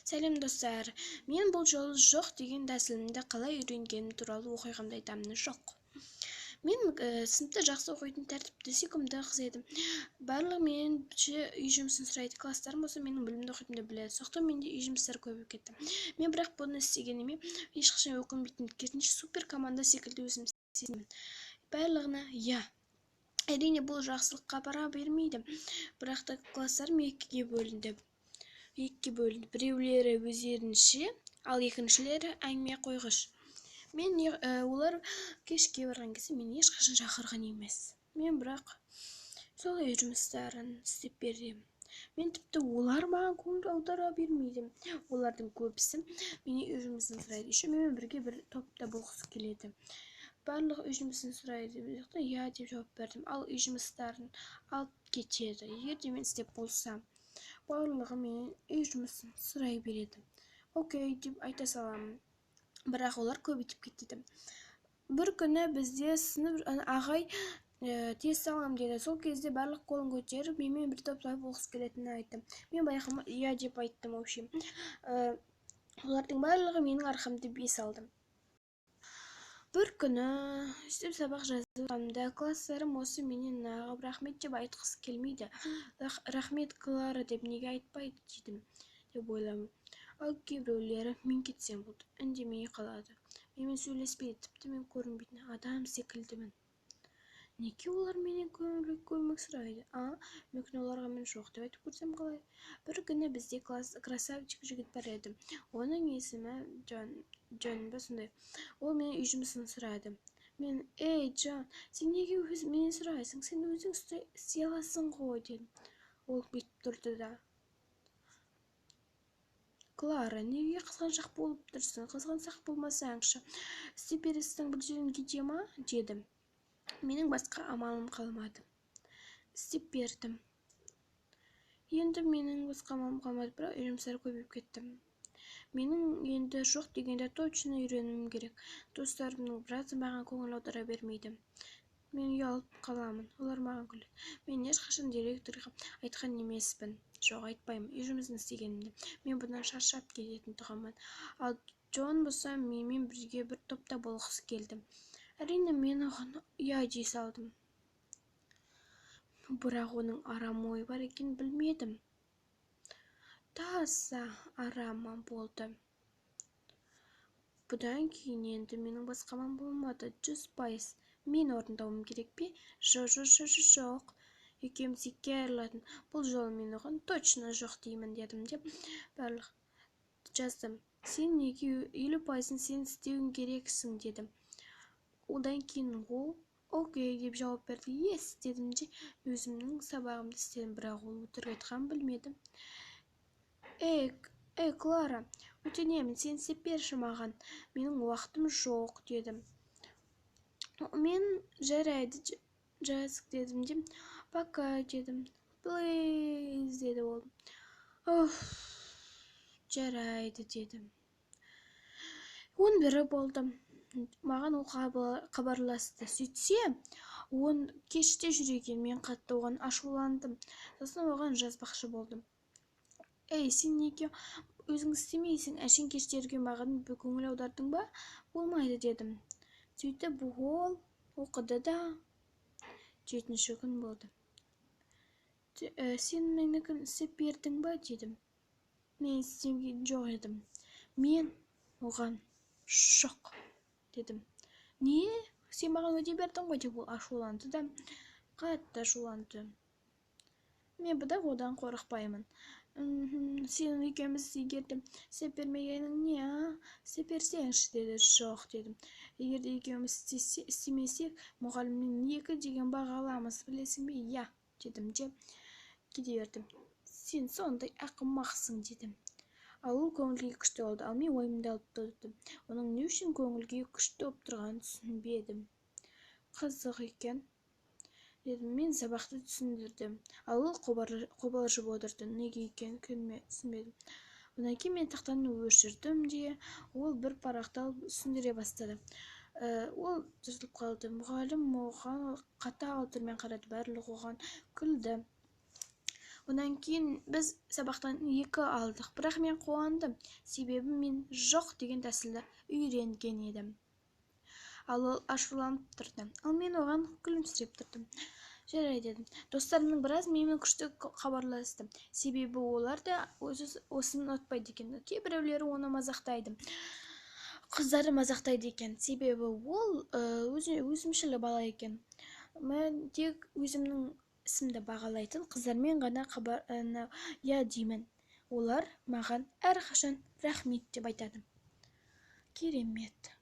Сәлем достар, мен бұл жолы жоқ деген тәсілімді қалай үйренгенім туралы оқиғамды айтамын. Жоқ. Мен сыныпта жақсы оқитын тәртіпті сүйкімді қыз едім. Барлығы меніңше үй жұмысын сұрайды. Класстарым болса менің білімді оқитынымды біледі. Соқтықтан менде үй жұмыстары көбейіп кетті. Мен бірақ бұны істегеніме ешқашан өкінбейтін, керісінше супер команда секілді өзім сезінемін. Барлығына иә. Әрине бұл жақсылыққа бара бермейді. Бірақ та класстарым екіге бөлінді. Біреулері өздерінше, ал екіншілері әңгіме қойғыш. Олар кешке барған кезде мен ешқашан шақырған емес. Мен бірақ солай жұмыстарын істеп беремін. Мен тіпті олар маған көңіл аудара бермейді. Олардың көбісі менен үй жұмысын сұрайды. Еще менімен бірге бір топта болғысы келеді. Барлығы үй жұмысын сұрайды. Иә деп жауап бердім. Ал үй жұмыстарын алып кетеді. Егер де мен істеп болсам, барлығы менен үй жұмысын сұрай береді. Окей деп айта саламын. Бірақ олар көбейтіп кетеді. Бір күні бізде сынып ағай тест алам деді. Сол кезде барлық қолын көтеріп, менімен бір топта болғысы келетінін айтты. Мен байқама иә деп айттым. Олардың барлығы менің арқамды бес алды. Бір күні үстіп сабақ жазып жатқанымда класстарым осы менен нағып рахмет деп айтқысы келмейді. Рахмет, Клара деп неге айтпайды дедім деп ойламын. Ал кейбіреулері мен кетсем болды, үндемей қалады. Менімен сөйлеспейді, тіпті мен көрінбейтін адам секілдімін. Неге олар менен көмек сұрайды? Мүмкін оларға мен жоқ деп айтып көрсем қалай? Бір күні бізде красавчик жігіт бар еді. Оның есімі Джон ба сондай. Ол менен үй жұмысын сұрады. Мен, ей Джон, сен неге менен сұрайсың? Сен өзің істей аласың ғой дедім. Ол бүйтіп тұрды да. Клара, неге қызғаншақ болып тұрсың? Қызғансақ болмасаңшы. Істеп бересің бір жерін кете ма? Дедім. Менің басқа амалым қалмады. Істеп бердім. Енді менің басқа амалым қалмады, бірақ үй жұмыстары көбейіп кетті. Менің енді жоқ дегенде точно үйренуім керек. Достарымның біразы маған көңіл аудара бермейді. Мен ұялып қаламын, олар маған күледі. Мен ешқашан директорға айтқан емеспін. Жоқ, айтпаймын, үй жұмысын істегенімде. Мен бұдан шаршап кететін тұғымын. Ал Джон болса менімен бірге бір топта болғысы келді. Әрине мен оған иә дей салдым. Бірақ оның арам ой бар екен білмедім. Таза арама болды. Бұдан кейін енді менің басқа амалым болмады. 100%. Мен орындауым керек пе? Жоқ. Екеуміз екі айырылатын. Бұл жолы мен оған точно жоқ деймін дедім деп барлық жаздым. Сен неге 50% сен істеуің керексің дедім. Одан кейін ол окей деп жауап берді. Ес дедім де өзімнің сабағымды істедім, бірақ ол өтірік айтқан білмедім. Эй, Клара, өтінемін, сен істеп берші маған. Менің уақытым жоқ дедім. Мен жарайды жазық дедім де пока дедім. Please деді ол. Жарайды дедім. 11 болды. Маған ол хабарласты. Сөйтсе, он кеште жүр екен. Мен қатты оған ашуландым. Сосын оған жазбақшы болдым. Ей, сен неге өзің істемейсің? Әшейін кештерге маған көңіл аудардың ба? Болмайды дедім. Сөйтіп ол оқыды да 7-ші күн болды. Сен менікін істеп бердің ба дедім. Мен істемеген жоқ едім. Мен оған жоқ дедім. Не? Сен маған өте бердің ғой деп ол ашуланды да, қатты ашуланды. Мен бірақ одан қорықпаймын. Сен екеуміз егер де істеп бермегенің не? Істеп берсеңші деді. Жоқ дедім. Егер де екеуміз істемесек, мұғалімнен 2 деген баға аламыз, білесің бе? Я дедім де кете бердім. Сен сондай ақымақсың дедім. Ал ол көңілге күшті болды, ал мен ойымды алып тұрдым. Оның не үшін көңілге күшті болып тұрғанын түсінбедім. Қызық екен дедім, мен сабақты түсіндірдім. Ал ол қобалжып отырды, неге екен түсінбедім. Одан кейін мен тақтаны өшірдім де, ол бір парақты алып түсіндіре бастады. Ол жыртылып қалды. Мұғалім оған қатал түрмен қарады, барлығы оған күлді. Онан кейін біз сабақтан 2 алдық, бірақ мен қуандым, себебі мен жоқ деген тәсілді үйренген едім. Ал ол ашуланып тұрды, ал мен оған күлімсіреп тұрдым. Жарайды дедім. Достарымның біраз менімен күшті хабарласты, себебі олар да осыны ұнатпайды екен. Кейбіреулері оны мазақтайды. Қыздары мазақтайды екен, себебі ол өзімшіл бала екен. Мен тек өзімнің ісімді бағалайтын қыздармен ғана я деймін. Олар маған әрқашан рахмет деп айтады. Керемет.